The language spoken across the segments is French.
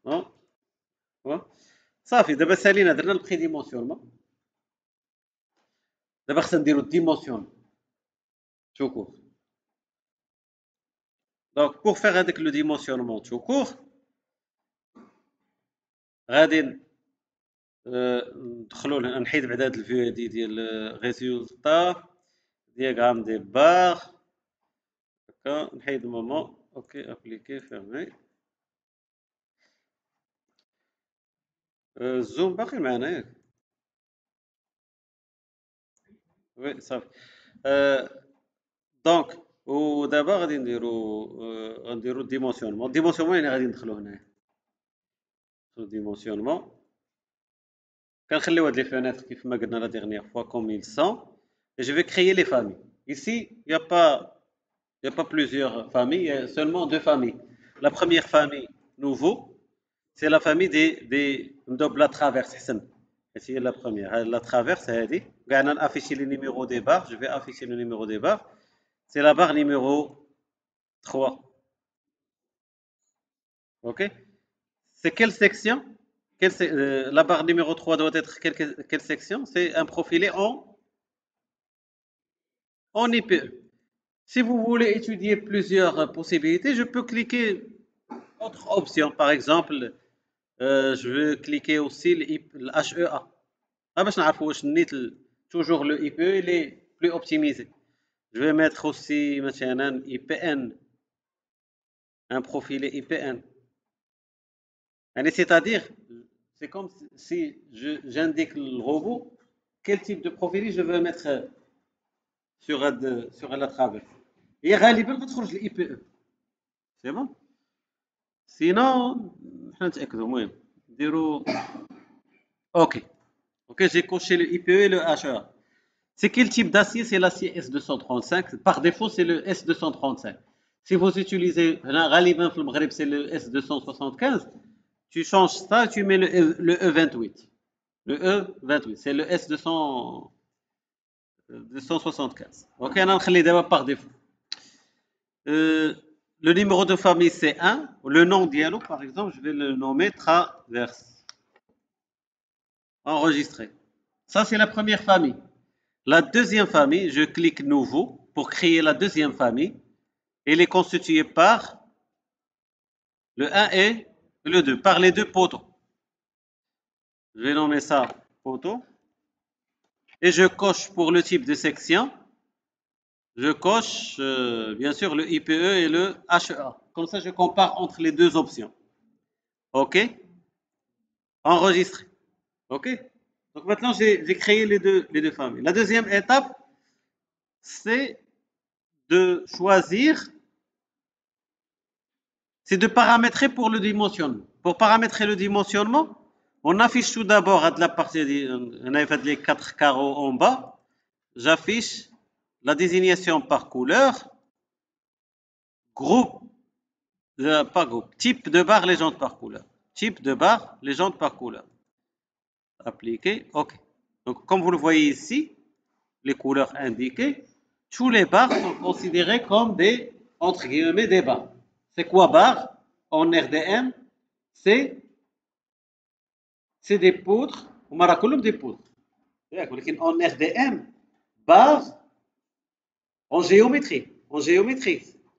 ها ها صافي. دابا سالينا درنا البري ديمونسيونمون. دابا خصنا نديرو الديمونسيون تو كور. دونك بور فيغ هذاك لو ديمونسيونمون تو كور غادي ندخلو نحيد بعدا هاد الفيو هادي ديال ريزولتا دياغرام دي بار هكا. نحيد مومون. اوكي ابليكي فيرمي. الزوم باقي معنا ياك؟ وي صافي. دونك ودابا غادي نديرو الديمونسيونمون. الديمونسيونمون يعني غادي ندخلو هنايا ديمونسيونمون. كنخليو هاد لي فينيتر كيف ما قلنا لا ديغنيير فوا كوم ils sont et je vais créer les familles. Ici, il y a pas plusieurs familles, il y a seulement deux familles. La première famille nouveau, c'est la famille des double la traverse. C'est la première. La traverse, c'est on afficher le numéro des barres. Je vais afficher le numéro des barres. C'est la barre numéro 3. OK? C'est quelle section? La barre numéro 3 doit être quelle section? C'est un profilé en IPE. Si vous voulez étudier plusieurs possibilités, je peux cliquer autre option. Par exemple, je veux cliquer aussi le HEA. Toujours le IPE, il est plus optimisé. Je vais mettre aussi maintenant IPN, un profilé IPN. C'est-à-dire, c'est comme si j'indique le robot quel type de profil je veux mettre sur la traverse. Et غالبا غتخرج لي بي او. سي بون. سينو حنا نتاكدوا. المهم نديرو اوكي. Ok, j'ai coché le IPE et le HEA. C'est quel type d'acier? C'est l'acier S235. Par défaut, c'est le S235. Si vous utilisez, c'est le S275, tu changes ça, tu mets le E28. Le E28, c'est le S275. Ok, on a d'abord par défaut. Le numéro de famille, c'est 1. Le nom dialogue, par exemple, je vais le nommer traverse. Enregistrer. Ça, c'est la première famille. La deuxième famille, je clique nouveau pour créer la deuxième famille. Elle est constituée par le 1 et le 2, par les deux poteaux. Je vais nommer ça poteau. Et je coche pour le type de section. Je coche bien sûr le IPE et le HEA. Comme ça, je compare entre les deux options. OK? Enregistrer. OK? Donc maintenant, j'ai créé les deux familles. La deuxième étape, c'est de choisir, c'est de paramétrer pour le dimensionnement. Pour paramétrer le dimensionnement, on affiche tout d'abord à la partie, on a fait les 4 carreaux en bas, j'affiche la désignation par couleur, groupe, pas groupe, type de barre légende par couleur. Type de barre légende par couleur. Appliquer, OK. Donc comme vous le voyez ici, les couleurs indiquées, tous les barres sont considérées comme des, entre guillemets, des barres. C'est quoi barre? En RDM, c'est des poutres, on a des poutres. En RDM, barres, en géométrie,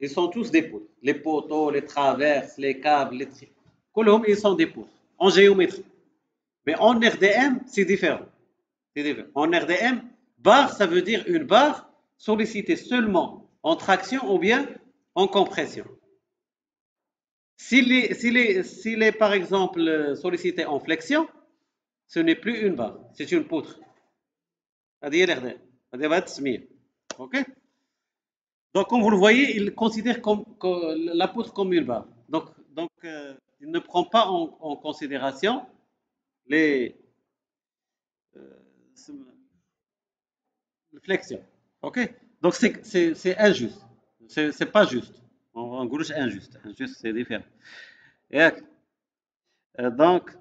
ils sont tous des poutres. Les poteaux, les traverses, les câbles, les trucs. Ils sont des poutres, en géométrie. Mais en RDM, c'est différent. En RDM, barre, ça veut dire une barre sollicitée seulement en traction ou bien en compression. S'il est par exemple sollicité en flexion, ce n'est plus une barre, c'est une poutre. OK? Donc, comme vous le voyez, il considère la poutre comme une barre. Donc il ne prend pas en considération les flexions. OK? Donc, c'est injuste. C'est pas juste. En gros, c'est injuste. Injuste, c'est différent. Et, donc,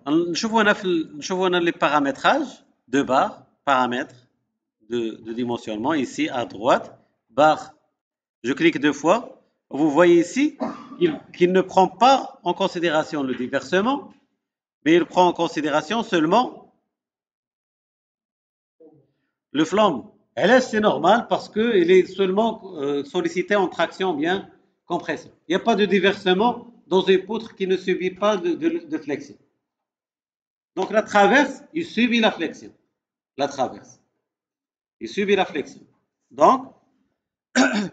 نشوفوا هنا les paramétrages de barres, paramètres de dimensionnement ici à droite, barre. Je clique deux fois. Vous voyez ici, qu'il ne prend pas en considération le déversement, mais il prend en considération seulement le flambe. Et là, c'est normal parce qu'il est seulement sollicité en traction bien compression. Il n'y a pas de déversement dans une poutre qui ne subit pas de flexion. Donc la traverse, il subit la flexion. La traverse. Il subit la flexion. Donc,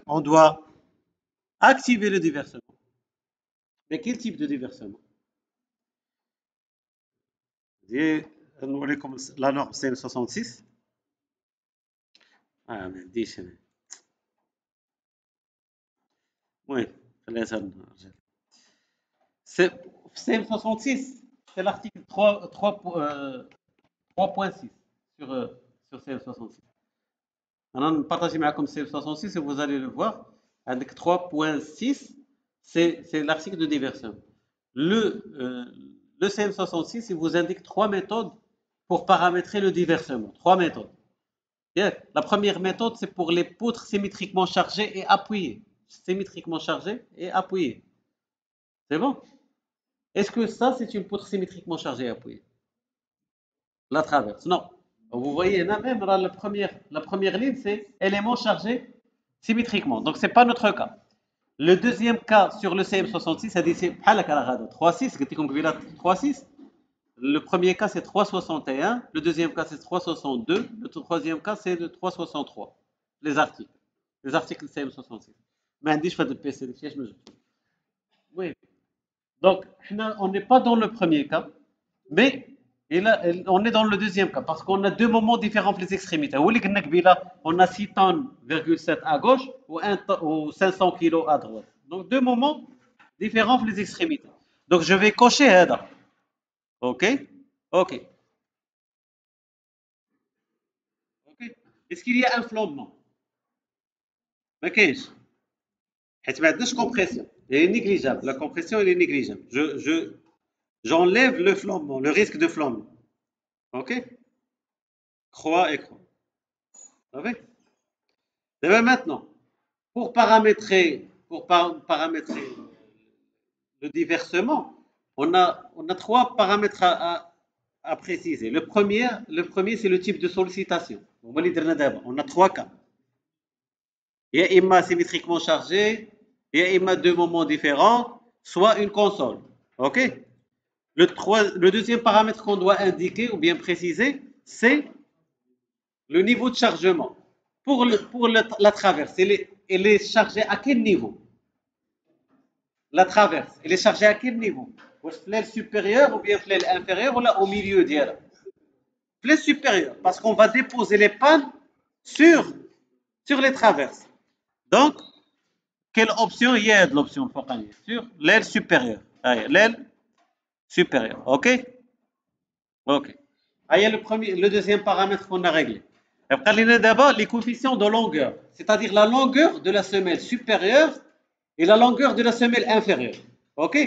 on doit activer le déversement. Mais quel type de déversement? نوريكم la norme CM66. ما عنديش هنا. وين خليتها الرجال. CM66, c'est l'article 3.6 sur CM66. Maintenant, partagez معكم CM66 et vous allez le voir. Avec 3.6, c'est l'article de déversement. Le CM66, il vous indique 3 méthodes pour paramétrer le déversement. 3 méthodes. La première méthode, c'est pour les poutres symétriquement chargées et appuyées. Symétriquement chargées et appuyées. C'est bon? Est-ce que ça, c'est une poutre symétriquement chargée et appuyée? La traverse, non. Vous voyez, là même, la première ligne, c'est élément chargé symétriquement. Donc, ce n'est pas notre cas. Le deuxième cas sur le CM66, c'est 3.6, 3.6. Le premier cas, c'est 3.61. Le deuxième cas, c'est 3.62. Le troisième cas, c'est le 3.63. Les articles. Les articles CM66. Mais je fais de PC, oui. Donc, on n'est pas dans le premier cas, mais on est dans le deuxième cas, parce qu'on a deux moments différents pour les extrémités. On a 6 tonnes,7 à gauche ou 500 kg à droite. Donc, deux moments différents pour les extrémités. Donc, je vais cocher Heda. OK? OK. OK. Est-ce qu'il y a un flambement? ما كاينش. حيت ما عندناش compression. Elle est négligeable. La compression, elle est négligeable. J'enlève le flambement, le risque de flambement. OK? Croix et croix. OK? Et bien maintenant, pour paramétrer le déversement, on a 3 paramètres à préciser. Le premier c'est le type de sollicitation. On a 3 cas. Il y a imma symétriquement chargé, il y a imma deux moments différents, soit une console. OK? Le deuxième paramètre qu'on doit indiquer ou bien préciser, c'est le niveau de chargement. Pour la traverse, elle est chargée à quel niveau? La traverse, elle est chargée à quel niveau? L'aile supérieure ou bien l'aile inférieure ou là au milieu d'elle? L'aile supérieure, parce qu'on va déposer les pannes sur les traverses. Donc, quelle option il y a de l'option sur l'aile supérieure? L'aile supérieure, ok? Ok. Le deuxième paramètre qu'on a réglé. D'abord, les coefficients de longueur, c'est-à-dire la longueur de la semelle supérieure et la longueur de la semelle inférieure. OK?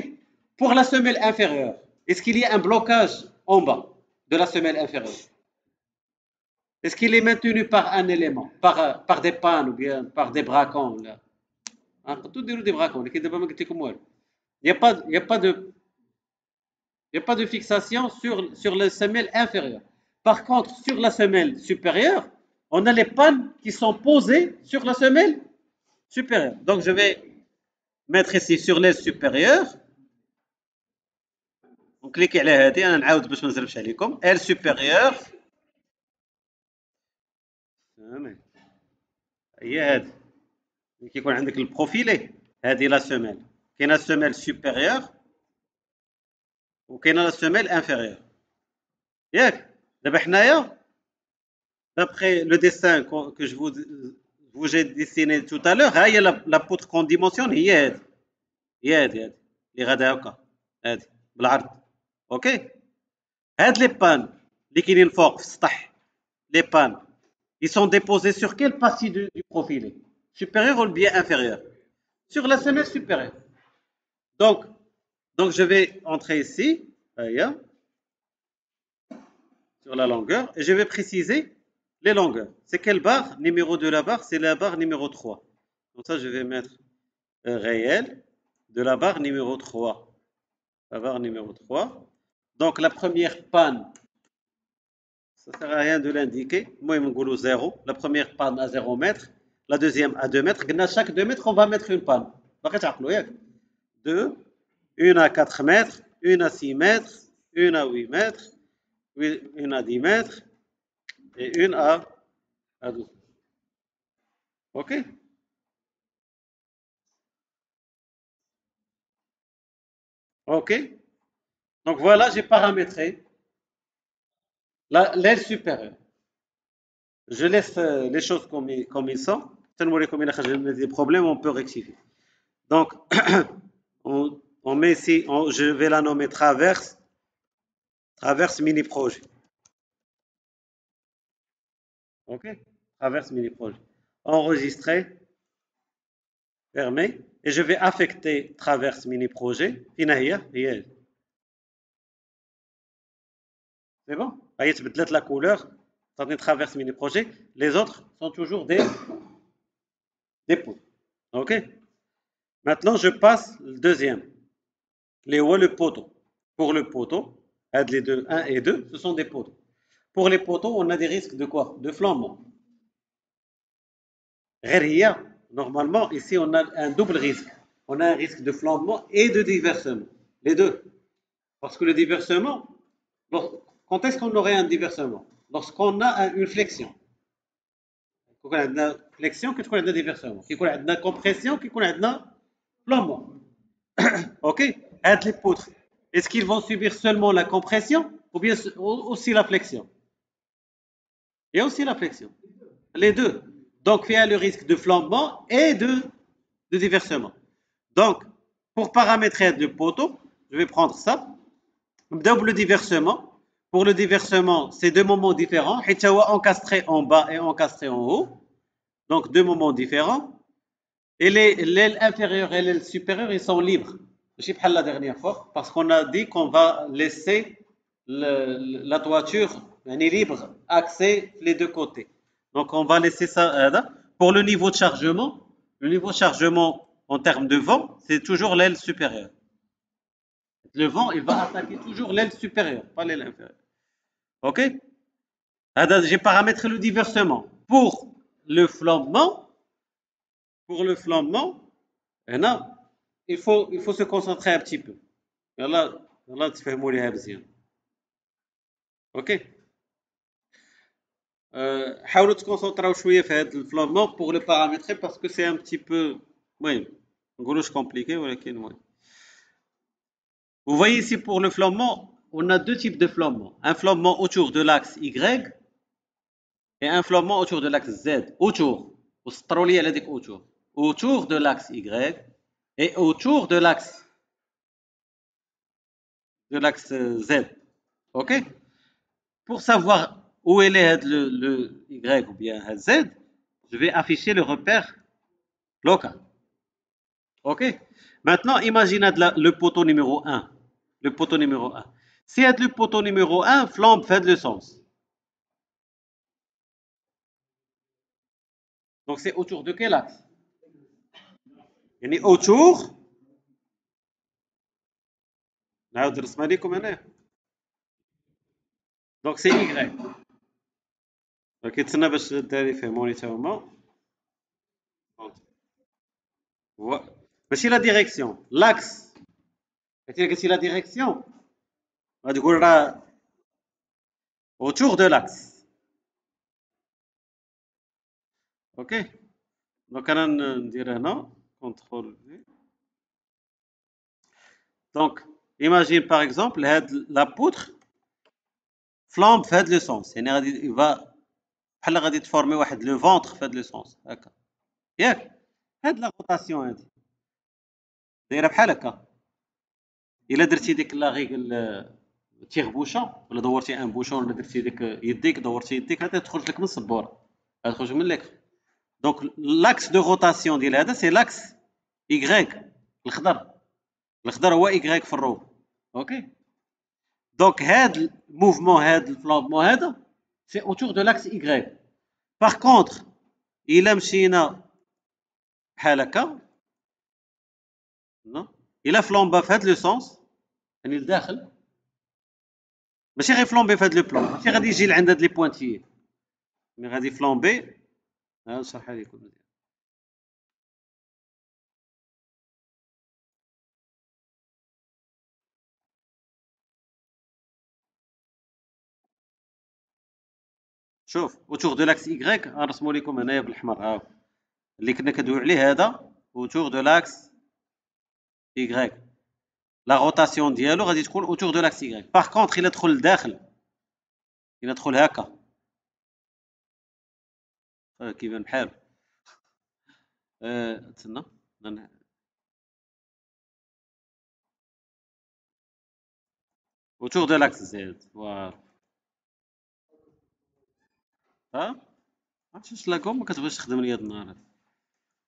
Pour la semelle inférieure, est-ce qu'il y a un blocage en bas de la semelle inférieure? Est-ce qu'il est maintenu par un élément, par des pannes ou bien par des bracons? Tout des bracons. Il n'y a pas de fixation sur la semelle inférieure. Par contre, sur la semelle supérieure, on a les pannes qui sont posées sur la semelle supérieure. Donc, je vais mettre ici sur l'aile supérieure. On clique على هذه انا نعاود باش ما نزربش عليكم aile supérieure هي هذه كيكون عندك البروفيلي هذه لا سيميل كاينه سيميل supérieure وكاينه لا سيميل inférieure ياك دابا حنايا d'après le dessin que je vous j'ai dessiné tout à l'heure ها هي la poutre qu'on dimensionne هي هذه اللي غادا هكا هذه بالعرض اوكي هاد لي بان اللي كاينين فوق في السطح les pannes ils sont déposés sur quelle partie du profilé supérieur ou bien inférieur sur la semelle supérieure donc je vais entrer ici sur la longueur et je vais préciser les longueurs c'est quelle barre numéro de la barre c'est la barre numéro 3 donc ça je vais mettre réel de la barre numéro 3. La barre numéro 3. Donc la première panne, ça ne sert à rien de l'indiquer. Moi, il me 0. La première panne à 0 mètres. La deuxième à 2 mètres. À chaque 2 mètres, on va mettre une panne. 2, une à 4 mètres, une à 6 mètres, une à 8 mètres, une à 10 mètres et une à 12. OK? OK? Donc voilà, j'ai paramétré l'aile supérieure. Je laisse les choses comme ils sont. Tellement comme il y a des problèmes, on peut rectifier. Donc, on met ici, je vais la nommer traverse mini projet. OK? Traverse mini projet. Enregistrer, fermer, et je vais affecter traverse mini projet. C'est bon? Voyez, tu peux la couleur, ça traverse mini projet. Les autres sont toujours des pots. OK? Maintenant, je passe le deuxième. Les hauts, le poteau. Pour le poteau, les deux, 1 et 2, ce sont des poteaux. Pour les poteaux, on a des risques de quoi? De flambement. Normalement, ici, on a un double risque. On a un risque de flambement et de diversement. Les deux. Parce que le diversement, quand est-ce qu'on aurait un diversement? Lorsqu'on a une flexion. Quand on a une flexion, qu'est-ce qu'on a de diversement? Quand on a une compression, qu'est-ce qu'on a de flambement? OK? Aide les poutres. Est-ce qu'ils vont subir seulement la compression ou bien aussi la flexion? Et aussi la flexion. Les deux. Donc, il y a le risque de flambement et de diversement. Donc, pour paramétrer le poteau, je vais prendre ça. Double diversement. Pour le diversement, c'est deux moments différents. Hitawa encastré en bas et encastré en haut. Donc, deux moments différents. Et l'aile inférieure et l'aile supérieure, ils sont libres. Je pas la dernière fois, parce qu'on a dit qu'on va laisser la toiture libre, accès les deux côtés. Donc, on va laisser ça. Pour le niveau de chargement, en termes de vent, c'est toujours l'aile supérieure. Le vent, il va attaquer toujours l'aile supérieure, pas l'aile inférieure. OK? J'ai paramétré le diversement. Pour le flambement, il faut se concentrer un petit peu. Là, tu fais mourir bien. OK? حاولوا تكونسونطراو شويه في هذا الفلامون pour le paramétrer parce que c'est un petit peu المهم نقولوش compliqué ولكن المهم. Vous voyez ici pour le flambement, on a deux types de flambement. Un flambement autour de l'axe Y et un flambement autour de l'axe Z. Autour. Autour de l'axe Y et autour de l'axe Z. OK? Pour savoir où est le Y ou bien le Z, je vais afficher le repère local. OK? Maintenant, imaginez le poteau numéro 1. Le poteau numéro 1. Si le poteau numéro 1 flambe, fait le sens. Donc, c'est autour de quel axe? Autour. Donc, c'est Y. Ok, تسنى باش الدراري يفهموني تا هما. ماشي لا ديريكسيون لاكس. قلتي لا ديريكسيون غتقول راه autour de l'axe. Ok. Donc انا ندير هنا كونترول في. Donc imagine par exemple la poutre flambe في هذا لو سونس يعني غادي بحال غادي تفورمي واحد لو فونتر في هذا لو سونس هكا ياك هاد لا روتاسيون هادي دايره بحال هكا الا درتي ديك لا ريغل تيغ بوشون ولا دورتي ان بوشون ولا درتي ديك يديك دورتي يديك غادي تخرج لك من السبوره غادي تخرج من لك دونك لاكس دو روتاسيون ديال هذا سي لاكس ايغريك الخضر هو ايغريك في الروب اوكي دونك هاد الموفمون هاد الفلامبمون هذا سي اوتور دو لاكس ايغريك باغ كونطخ الا مشينا بحال هكا الا فلومبا في هذا لو سونس يعني لداخل ماشي غير فلومبي في هذا لو بلون ماشي غادي يجي لعند هاد لي بوانتيي مي غادي فلومبي نشرحها لكم مزيان شوف اوتور دو لاكس ايغريك غنرسمو لكم هنايا بالاحمر ها اللي كنا كندويو عليه هذا اوتور دو لاكس ايغريك لا روتاسيون ديالو غادي تكون اوتور دو لاكس ايغريك باغ كونطخ الا دخل لداخل الا دخل هكا كيبان بحال تسنى اوتور دو لاكس زد فوالا ها عرفتش واش لاكم ما كتبغيش تخدم ليا هاد النهار هذا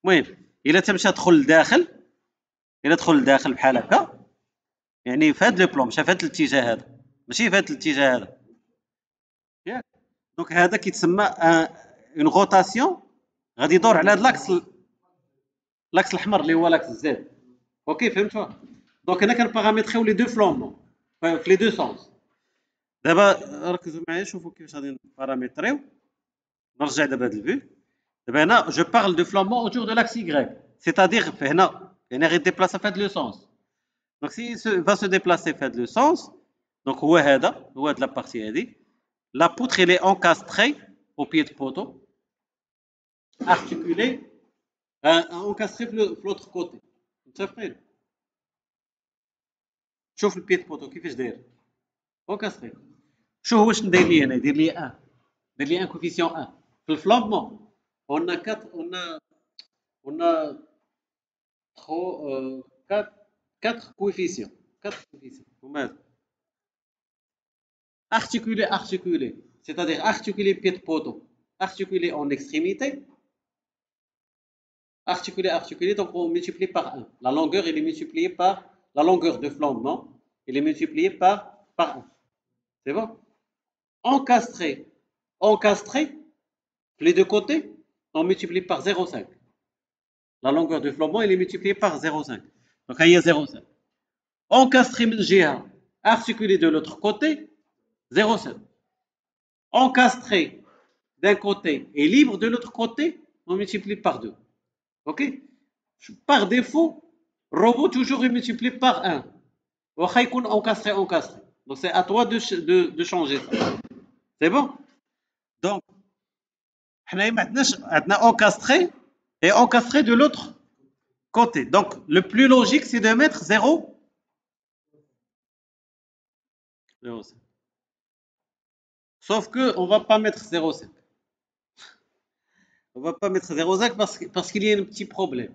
المهم الا تمشى دخل لداخل الا دخل لداخل بحال هكا يعني في هاد لو بلون مشى في هاد الاتجاه هذا ماشي في هاد الاتجاه هذا ياك دونك هذا كيتسمى اون روتاسيون غادي يدور على هاد لاكس الاحمر اللي هو لاكس زد اوكي فهمتوا دونك هنا كنباراميتريو لي دو فلومبون في لي دو سونس دابا ركزوا معايا شوفوا كيفاش غادي نباراميتريو نرجع دابا هاد الفيو دابا هنا جو بارل دو فلومبون اوتور دو لاكس يغريك سيتادير هنا يعني غيديبلاسا في هاد لو سونس دونك سي va se déplacer في هاد لو سونس دونك هو هاد لا بارتي هادي لا poutre elle est encastrée au pied de poteau articulée encastrée في l'autre côté متفقين شوف البي دو بوتو كيفاش داير encastré شو هو واش ندير لي هنا يدير لي 1 دير لي 1 كوفيسيون 1 في الفلومبمون on a 4 on a 4 coefficients 4 coefficients هما articulé c'est-à-dire articulé pied de poteau articulé en extrémité articulé donc on multiplie par 1 la longueur elle est multipliée par la longueur de flambement elle est multipliée par 1 c'est bon encastré les deux côtés on multiplie par 0,5 la longueur du flambant elle est multipliée par 0,5 donc il y a 0,5 encastré من جهة articulé de l'autre côté 0,7 encastré d'un côté et libre de l'autre côté on multiplie par 2 ok par défaut robot toujours est multiplié par 1 واخا يكون encastré donc c'est à toi de changer ça c'est bon donc حنايا ما عندنا encastré et encastré de l'autre côté donc le plus logique c'est de mettre 0 sauf que on va pas mettre 0,5 on va pas mettre 0,5 parce qu'il y a un petit problème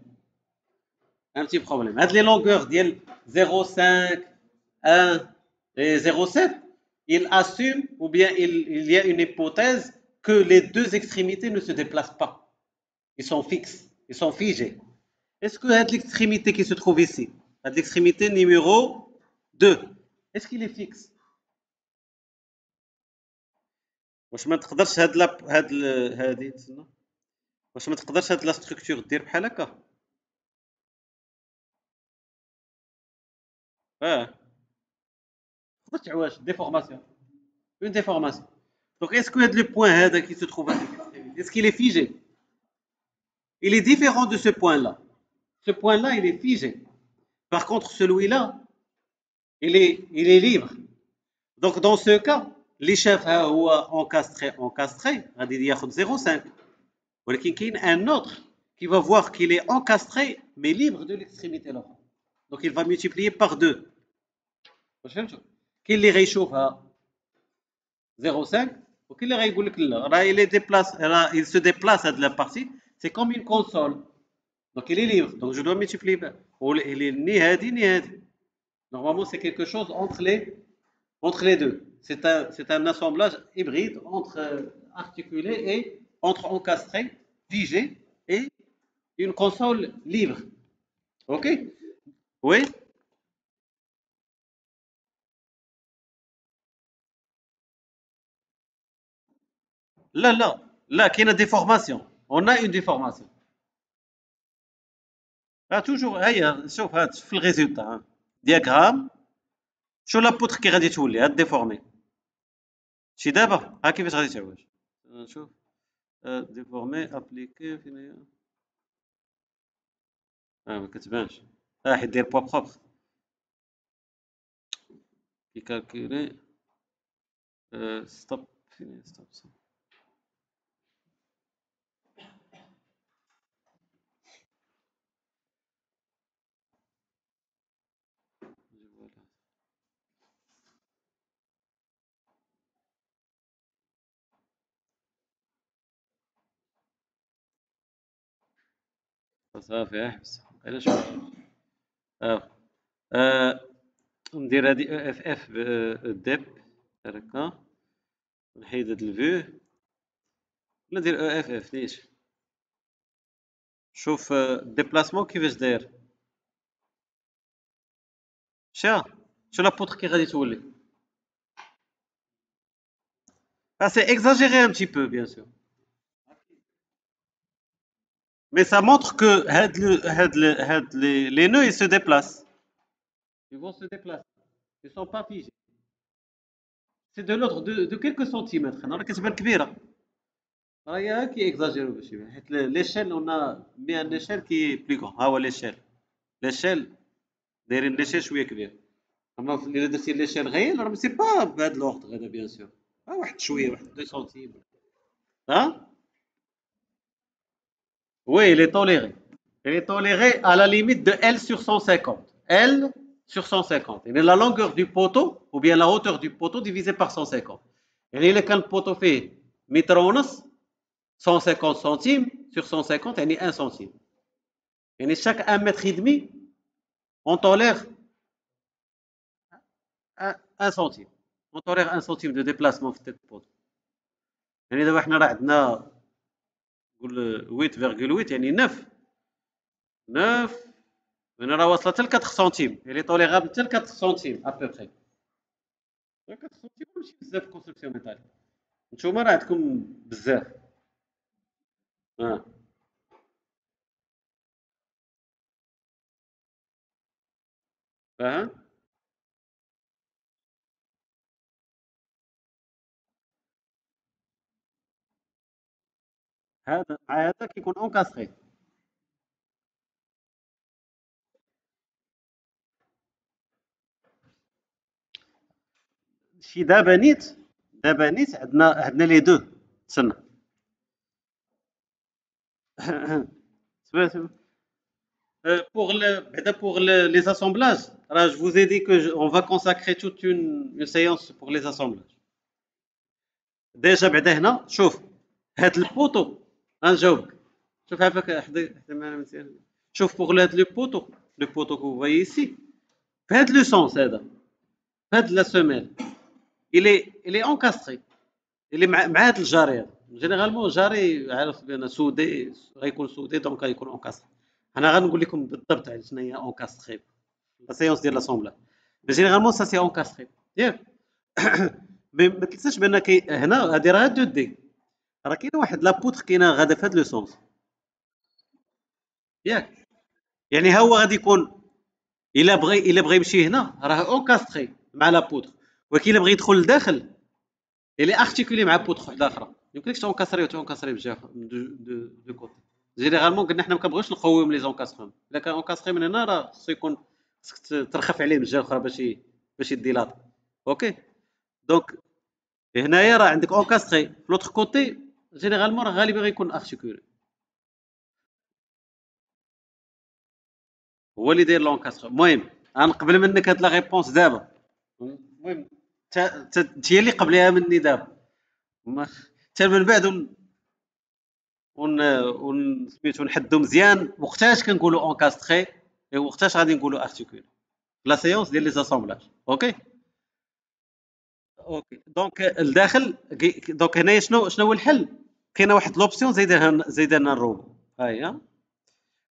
هاد les longueurs ديال 0,5 1 et 0,7 il assume ou bien il y a une hypothèse que les deux extrémités ne se déplacent pas ils sont fixes ils sont figés est-ce que l'extrémité qui se trouve ici l'extrémité numéro 2 est-ce qu'il est fixe واش ما تقدرش هادي تسنى واش ما تقدرش هاد لا ستركتور دير بحال هكا تقدر تعواج ديفورماسيون une déformation donc est-ce que le point هذا qui se trouve à l'extrémité est-ce qu'il est figé il est différent de ce point-là ce point-là il est figé par contre celui-là il est libre donc dans ce cas l'échef هو encastré غادي ياخذ 0,5 ولكن كاين un autre qui va voir qu'il est encastré mais libre de l'extrémité là donc il va multiplier par 2 واش فهمتوا كاين اللي غيشوفها 0,5 وكاين اللي غيقول لك لا راه il se déplace هاد la partie c'est comme une console donc il est libre donc je dois multiplier il est ni هادي ni هادي normalement c'est quelque chose entre les deux c'est un assemblage hybride entre articulé et entre encastré figé et une console libre ok oui لا كاينه déformation on a une déformation توجور هيا شوف هاد في الريزولتا دياغرام شو لابوتر كي غادي تولي هاد ديفورمي شي دابا ها كيفاش غادي تعوج نشوف ديفورمي ابليكي فين هي ما كتبانش حيت داير بوا بروبر كي كالكولي ستوب فين هي ستوب صافي احبس علاش ندير هادي او اف اف ديب هكا نحيد هاد الفيو ولا ندير او اف اف ليش شوف الديبلاسمون كيفاش داير شو لابوتر كي غادي تولي c'est exagéré un petit peu bien sûr mais ça montre que les nœuds ils se déplacent ils vont se déplacer ils sont pas figés c'est de l'ordre de quelques centimètres راه كتبان كبيره راهي كي اكزاجيرو باش يبان حيت ليشيل on a mis un échelle qui est plus grand ها هو l'échelle دايرين ليشيل شويه كبير اما الا درتي ليشيل غير راه سي با بهذا الوقت هذا بيان سور واحد شويه واحد 2 سنتيم ها oui il est toléré à la limite de L sur 150 L sur 150 et la longueur du poteau ou bien la hauteur du poteau divisé par 150 يعني الا كان البوتو فيه متر ونص 150 centimes sur 150 يعني 1 centime يعني chaque 1 mètre et demi on tolère 1 centime on tolère 1 centime de déplacement في tête poteau يعني دابا حنا راه عندنا نقول 8,8 يعني 9 يعني راه واصله حتى ل 4 سنتيم يعني طوليغابل حتى ل 4 سنتيم ابوبخي 4 سنتيم ماشي بزاف في كونستركسيون ميتاليك نتوما راه عندكم بزاف اه فاهم هذا مع هذا كيكون اونكاستري شي دابا نيت عندنا لي دو تسنى سمعت pour les assemblages, je vous ai dit que on va consacrer toute une séance pour les assemblages. ديجا بعدا هنا شوف هاد البوطو غنجاوبك شوف عافاك حدا معنا مزيان شوف بوغ هاد لو بوطو كو فوايي ايسي في هاد لو سونس هذا في هاد لا سوميل il est encastré مع هاد الجاري هذا جينيرالمون جاري عارف بان سودي غيكون سودي دونك غيكون اونكاستري انا غنقول لكم بالضبط على شنو هي اونكاستري لا سيونس ديال لاسومبلا جينيرالمون سا سي اونكاستري ياك ما تنساش بان هنا هادي راه 2 دي راه كاينه واحد لابوتر كاينه غادا في هذا لو سونس ياك يعني ها هو غادي يكون الا بغى يمشي هنا راه اونكاستري مع لابوتر ولكن الا بغى يدخل لداخل اللي ارتيكولي مع بوتر واحده اخرى يمكنلكش تونكاسري بجهه دو كوتي جينيرالمون قلنا حنا ما كنبغيوش نقويو لي زونكاسرمون الا كان اونكاسري من هنا راه خصو يكون خصك ترخف عليه من الجهه الاخرى باش يديلاط اوكي دونك هنايا راه عندك اونكاستري في لوتر كوتي جينيرالمون راه غالبا غيكون ارتيكولي هو اللي داير لونكاستري المهم غنقبل منك هاد لا ريبونس دابا المهم انت هي اللي قبليها مني دابا حتى من بعد سميتو نحدو مزيان وقتاش كنقولوا اونكاستري وقتاش غادي نقولوا ارتيكول لا سيونس ديال لي زاسامبلاج اوكي دونك الداخل دونك هنايا شنو هو الحل كاينه واحد لوبسيون زايده لنا الروبو ها هي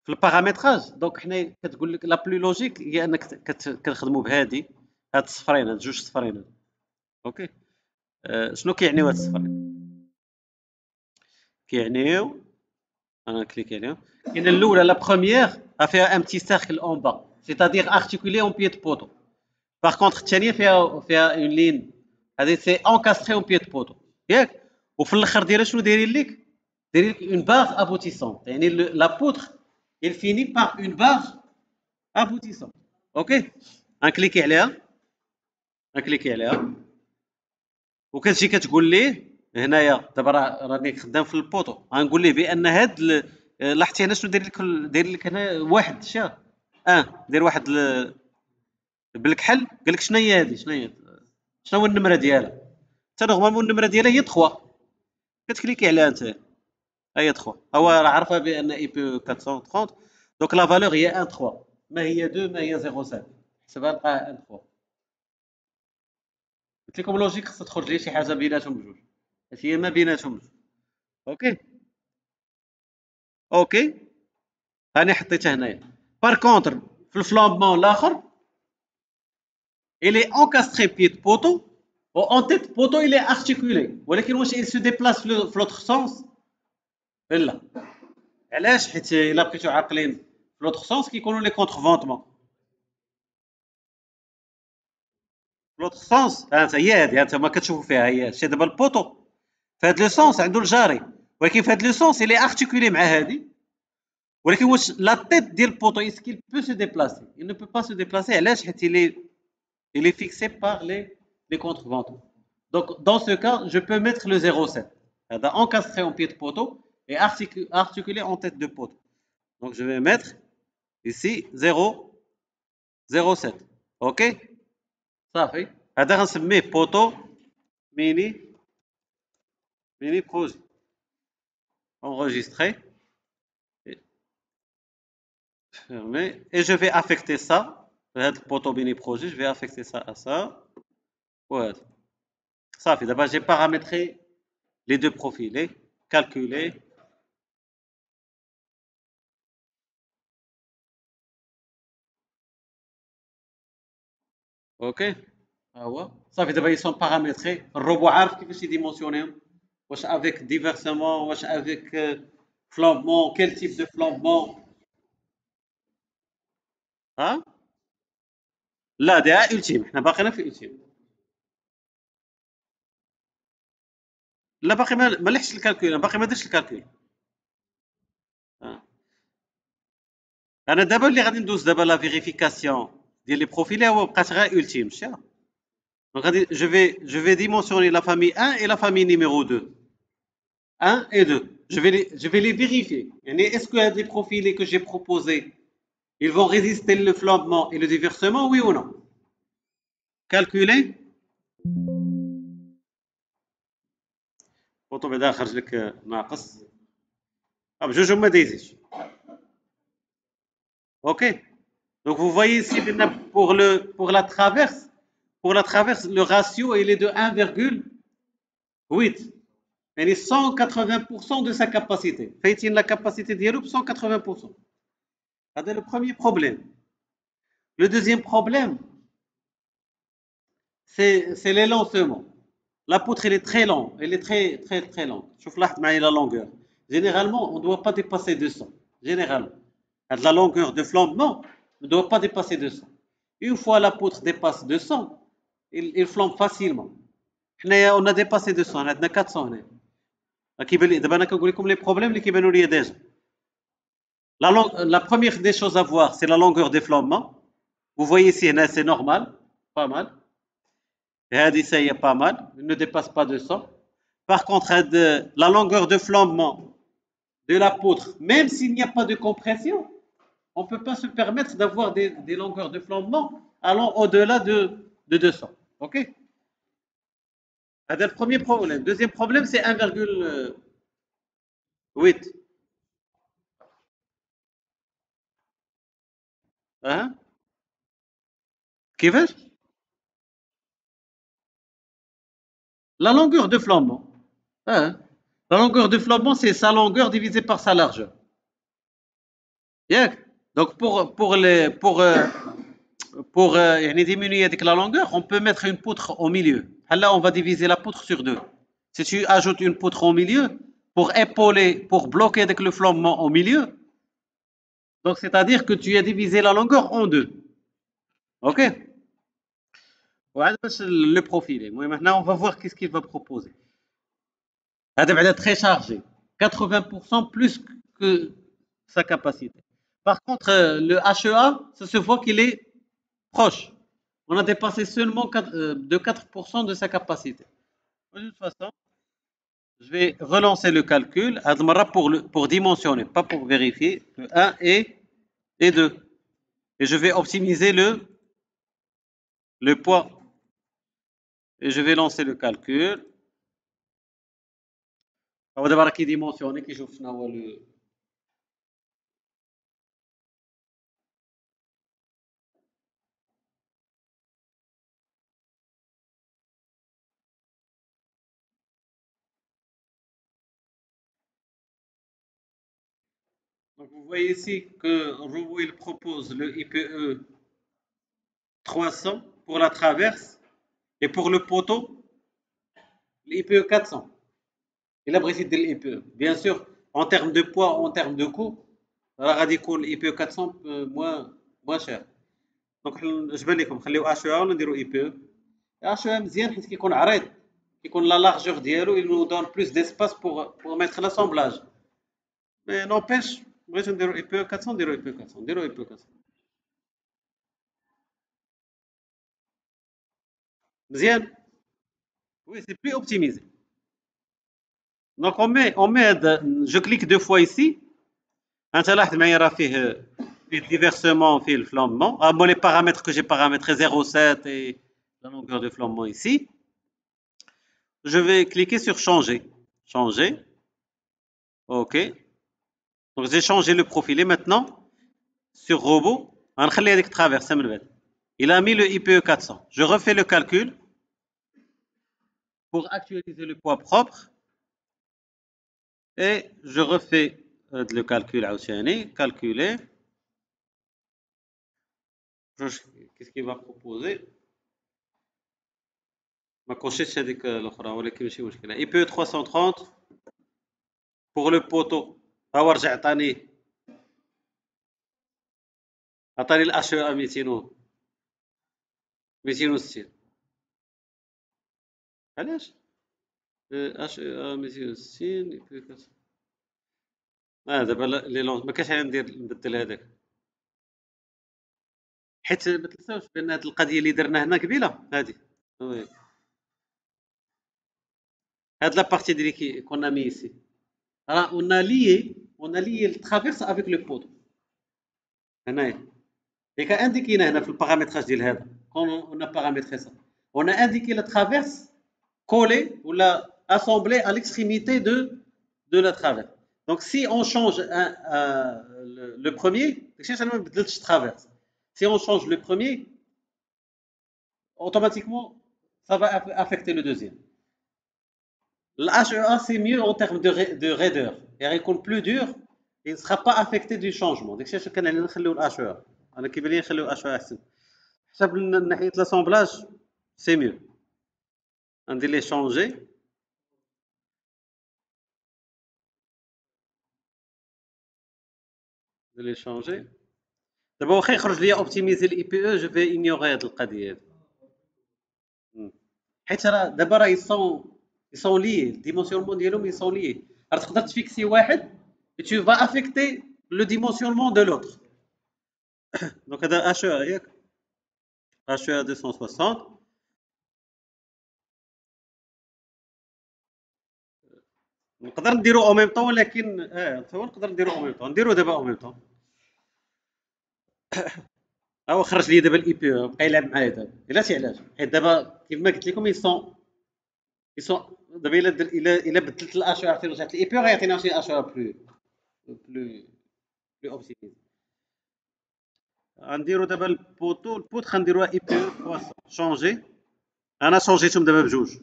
في البارامتراج دونك حنا كتقول لك لا بلو لوجيك هي انك كنخدموا بهادي هاد الصفرين هاد جوج صفرين اوكي شنو كيعنيو هاد الصفرين كيعنيو انا كليك عليهم كاينه الاولى لا بروميير fait un petit cercle en bas, c'est-à-dire articulé en pied de poteau. Par contre, الثانية فيها une ligne, هذه c'est encastré en pied de poteau. ياك؟ وفي الاخر دايره شنو دايرين لك؟ دايرين لك une barre aboutissante. يعني la poutre, elle finit par une barre aboutissante. OK؟ غنكليكي عليها. غنكليكي عليها. وكتجي كتقول ليه هنايا دابا راني خدام في البوطو، غنقول ليه بان هاد لاحظتي هنا شنو داير لك هنا واحد شا داير واحد بالكحل، قال لك شنو هي هذه، شنو هو النمره ديالها، حتى نورمالمون النمره ديالها هي 3، كتكليكي عليها انت، ها هي 3، هو راه عارفه بان اي بي 430، دونك لا فالور هي 1 3، ما هي 2 ما هي 0 7، حسبها لقاها 1 3. قلت لكم لوجيك خصها تخرج لي شي حاجه بيناتهم بجوج، هي ما بيناتهم بجوج. اوكي اوكي هاني حطيتها هنايا. بار كونتر في الفلامبون الاخر il est encastré pied de poteau و en tête poteau il est articulé، ولكن واش il se déplace في l'autre sens؟ لا. علاش؟ حيت الا بقيتو عاقلين في l'autre sens كيكونوا لي كونترفونتمون في l'autre sens. هي هذه انت ما كتشوفوا فيها، هي هادشي دابا البوطو في هذا لو سونس عنده الجاري، ولكن في هذا لو سونس il est articulé مع هذه، ولكن واش لا تيت ديال البوطو اسكيل بو سو ديبلاسي؟ il ne peut pas se déplacer. علاش؟ حيت il est fixé par les contrevents. Donc dans ce cas je peux mettre le 0,7 هذا encastré en pied de poteau et articulé en tête de poteau. Donc je vais mettre ici 0,07. ok صافي هذا غنسميه بوطو mini projet enregistré. Fermé. Et je vais affecter ça. Le poteau mini projet, je vais affecter ça à ça. Ouais. Ça fait d'abord, j'ai paramétré les deux profils. Calculer. Ok. Ah ouais. Ça fait d'abord, ils sont paramétrés. Le robot عارف كيفاش يديمونسيونيهم. واش avec diversement, واش avec flambement, quel type de flambement. ها؟ لا ده ultime. احنا باقينا في ultime. لا باقي ما لحقتش الكالكول، باقي ما درتش الكالكول. انا دابا اللي غادي ندوز دابا لا فيريفيكاسيون ديال لي بروفيل هو بقات غير ultime شتي. دونك غادي je vais dimensionner la famille 1 et la famille numéro 2. 1 et 2. Je vais les vérifier. يعني est-ce que les profils que j'ai proposés ils vont résister le flambement et le déversement, oui ou non? Calculer. وطبعا بعدا خرج لك ناقص. بجوج ما دايزيش. OK. Donc vous voyez ici pour la traverse, le ratio il est de 1,8. يعني 180% de sa capacité. فايتين la capacité ديالو ب 180%. هذا le premier problème. Le deuxième problème, c'est l'élancement. La poutre elle est très longue, elle est très longue. شوف لاحظ معايا la longueur. Généralement, on ne doit pas dépasser 200. Généralement. La longueur de flambement ne doit pas dépasser 200. Une fois la poutre dépasse 200, il flambe facilement. On a dépassé 200, on a 400 هنا. دابا انا كنقول لكم les problèmes اللي كيبانوا لي déjà. La première des choses à voir, c'est la longueur des flambements. Vous voyez ici, c'est normal, pas mal. هذه ça y est pas mal, il ne dépasse pas 200. Par contre, la longueur de flambement de la poutre, même s'il n'y a pas de compression, on ne peut pas se permettre d'avoir des longueurs de flambement allant au-delà de 200. OK? C'est le premier problème. Deuxième problème, c'est 1,8. Hein? كيفاش؟ La longueur de flambement. Hein? La longueur de flambement, c'est sa longueur divisée par sa largeur. ياك؟ Donc pour diminuer la longueur, on peut mettre une poutre au milieu. Là, on va diviser la poutre sur 2. Si tu ajoutes une poutre au milieu, pour épauler, pour bloquer le flambement au milieu, Donc, c'est-à-dire que tu as divisé la longueur en deux. OK? Le profil. Maintenant, on va voir qu'est-ce qu'il va proposer. هذا بعدا très chargé. 80% plus que sa capacité. Par contre, le HEA, ça se voit qu'il est proche. On a dépassé seulement de 4% de sa capacité. De toute façon, je vais relancer le calcul, pour dimensionner, pas pour vérifier, le 1 et 2. Et je vais optimiser le poids. Et je vais lancer le calcul. On va d'abord qui dimensionner, qui chauffe le. Donc vous voyez ici que Robo il propose le IPE 300 pour la traverse et pour le poteau, l'IPE 400. Il a précisé l'IPE. Bien sûr, en termes de poids, en termes de coût, l'IPE 400 moins cher. Donc je vais لكم نخليو HEA ونديرو IPE. HEA مزيان حيت كيكون عريض. كيكون la largeur ديالو il nous donne plus d'espace pour mettre l'assemblage. Mais n'empêche, بغيتو نديرو IPE 400 نديرو IPE 400 نديرو IPE 400. مزيان. Oui, c'est plus optimisé. Donc je clique deux fois ici. انت لاحظ معايا راه فيه diversement فيه الفلامبون. Moi les paramètres que j'ai paramétrés 0,7 et la longueur de flambement ici. Je vais cliquer sur changer. Changer. OK. Donc j'ai changé le profil et maintenant sur robot, غنخلي هذيك traverse من بعد. Il a mis le IPE 400. Je refais le calcul pour actualiser le poids propre et je refais le calcul عاوتاني, calculer. Qu'est-ce qu'il va proposer? ما كوشيتش هذيك الاخرى ولكن ماشي مشكله. IPE 330 pour le poteau. ها هو رجع عطاني الاتش ا 260. علاش؟ اش 260 دابا لي لون ما كانش نبدل هذاك حيت ما تنساوش بان هذه القضيه اللي درنا هنا قبيله هذه وي هاد لا بارتي ديال كنا مي ici راه on a lié le traverse avec le poteau هنايا et qu'a indiqué هنا في البارامتراج ديال هذا on a paramétré ça on a indiqué la traverse collée ou la assemblée à l'extrémité de la traverse. Donc si on change le premier, traverse. Si on change le premier, automatiquement ça va affecter le deuxième. L'HEA c'est mieux en termes de raideur. Il est plus dur, il ne sera pas affecté du changement. Donc c'est ce qu'on a نخليو l'HEA. انا كيبان لي نخليو HEA احسن. حسب ناحيه l'assemblage, c'est mieux. ندير ليه changer. de les changer. D'abord, واخا يخرج لي optimiser الاي بي او جو في ignorer هاد القضيه هادي حيت راه دابا راه يسون لي الديمونسيونمون ديالهم يسون لي راه تقدر تفيكسي واحد et tu vas affecter le dimensionnement de l'autre. Donc هذا HEA ياك HEA 260 نقدر نديرو او ميم طون ولكن هو نقدر نديرو او ميم طون نديرو دابا او ميم طون هو خرج لي دابا الاي بي او بقى يلعب معايا دابا علاش حيت دابا كيف ما قلت لكم يسون دابا الا بدلت الاشهر عرفتي رجعت الاي بي غيعطينا شي اشهر بلو اوبتيميز غنديرو دابا البوت غنديروها اي بي شونجي انا شونجيتهم دابا بجوج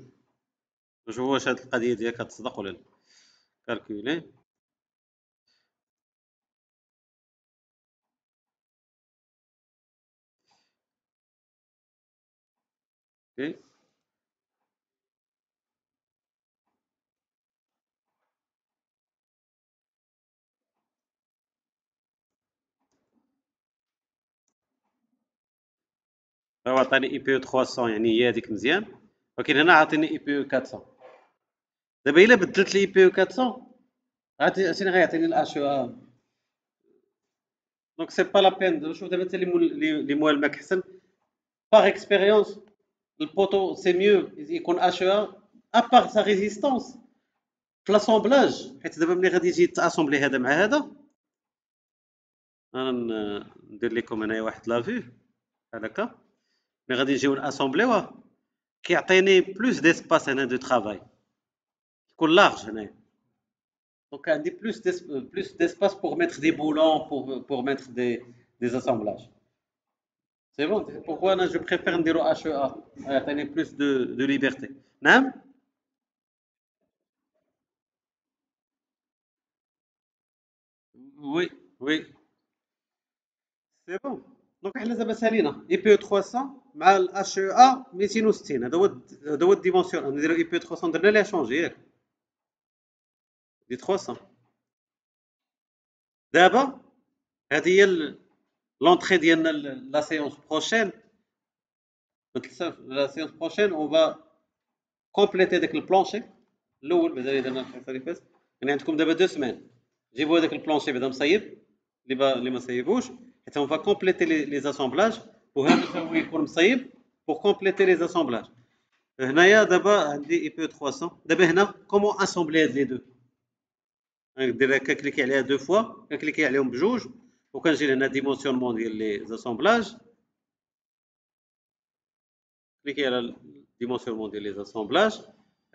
نشوفوا واش هاد القضيه ديالك كتصدق ولا لا كالكولي اوكي هو عطاني اي بي او 300 يعني هي هذيك مزيان، ولكن هنا عاطيني اي بي او 400. دابا الا بدلت لي اي بي او 400 عرفتي غيعطيني الاش او ا. دونك سي با لا بين. شوف دابا انت اللي موالمك حسن باغ اكسبيريونس. البوتو سي ميو يكون اش او ا ابار سا ريزيستونس في لاسومبلاج، حيت دابا ملي غادي يجي تاسومبلي هذا مع هذا. انا ندير لكم هنايا واحد لافي بحال هكا. ملي غادي نجيو ناسومبليوه كيعطيني بلوس ديسباس هنا دو ترافاي، يكون لارج هنايا. دونك عندي بلوس ديسباس بور ميتر دي بولون بور ميتر دي اسامبلاج. سي بون. بوركوا انا جو بريفير نديرو اش او ا، يعطيني بلوس دو ليبرتي. نعم. وي وي سي بون. دونك حنا دابا سالينا اي بي او 300 مع الاش او ا 260. هذا هو الديمونسيون. نديرو اي بي او 300 درنا ليها شونجي ياك دي 300. دابا هذه هي لونطري ديالنا لا سيونس بروشين. لا سيونس بروشين اون با كومبليتي داك البلونشي الاول بعدا اللي درنا الحصه اللي فاتت. يعني عندكم دابا 2 سمان جيبوا هذاك البلونشي بعدا مصيب اللي ما صيبوش، حيت اون فا كومبليتي لي زاسومبلاج، وهذا هو يكون مصيب بور كومبليتي لي زاسومبلاج. هنايا دابا عندي اي بي 300. دابا هنا كومون اسومبلي هاد لي دو. ندير هكا كليكي عليها دو فوا، كنكليكي عليهم بجوج، وكنجي لهنا ديمونسيونمون ديال لي زاسومبلاج. كليكي على ديمونسيونمون ديال لي زاسومبلاج.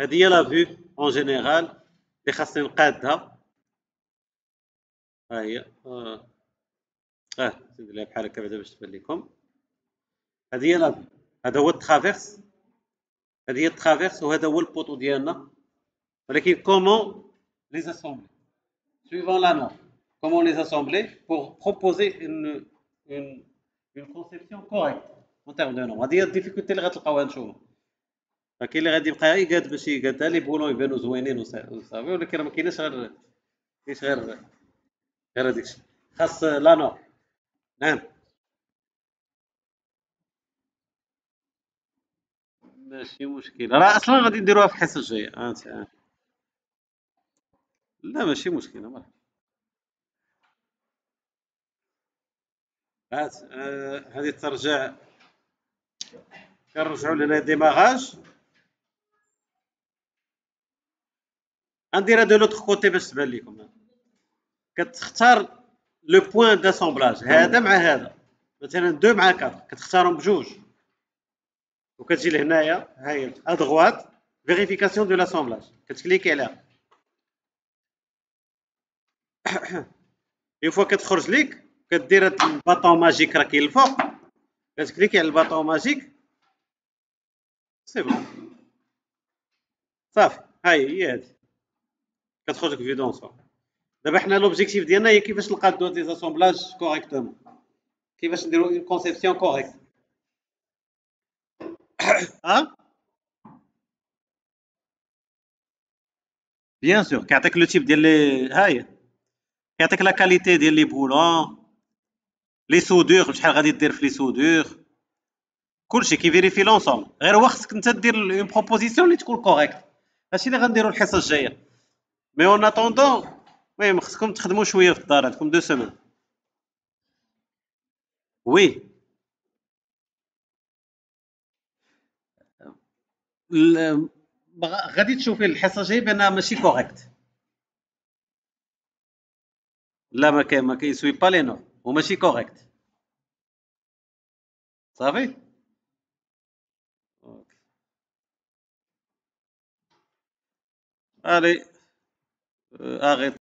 هذه هي لا فيو اون جينيرال اللي خاصني نقادها. ها هي نزيد لها بحال هكا بعدا باش تبان لكم. هذه هي لا فيو. هذا هو الترافيرس. هذه هي الترافيرس وهذا هو البوطو ديالنا. ولكن كومون لي زاسومبلي suivant la norme. Comment les assembler pour proposer une conception correcte en termes de normes. هذه هي الديفيكولتي اللي غتلقاوها نتوما. كاين اللي غادي يبقى يقاد باش يقادها لي بولون يبانو زوينين وصافي، ولكن ما كايناش غير هذاك الشيء. خاص لا نورم. نعم. ماشي مشكل، راه اصلا غادي نديروها في الحصه الجايه. لا ماشي مشكله مرحبا. هذه ترجع كنرجعوا لنا ديماغاج. غنديرها دو لوتر كوتي باش تبان لكم. كتختار لو بوين داسومبلاج هذا مع هذا، مثلا 2 مع 4 كتختارهم بجوج، وكتجي لهنايا ها هي ادغوات فيريفيكاسيون دو لاسومبلاج، كتكليكي عليها. اون فوا كتخرج ليك كدير هاد الباطون ماجيك راه كاين الفوق، كتكليكي على الباطون ماجيك. سي بون صافي. هي هادي كتخرج لك فيديو دونسون. دابا حنا لوبجيكتيف ديالنا هي كيفاش نقادو دي زاسومبلاج كوريكتومون، كيفاش نديرو اون كونسيبسيون كوريكت. بيان سور كيعطيك لو تيب ديال لي هاهي، كيعطيك لا كاليتي ديال لي بولون، لي سودور شحال غادي دير في لي سودور، كلشي كيفيريفي لونسومبل. غير هو خصك انت دير اون بروبوزيسيون اللي تكون كوريكت. هادشي اللي غنديرو الحصه الجايه. مي اون اتوندون المهم خصكم تخدموا شويه في الدار، عندكم 2 سيمان. وي غادي تشوفي الحصه الجايه بانها ماشي كوريكت. لا ما كيسوي با لي نورم وماشي كوريكت. صافي. الي اغيط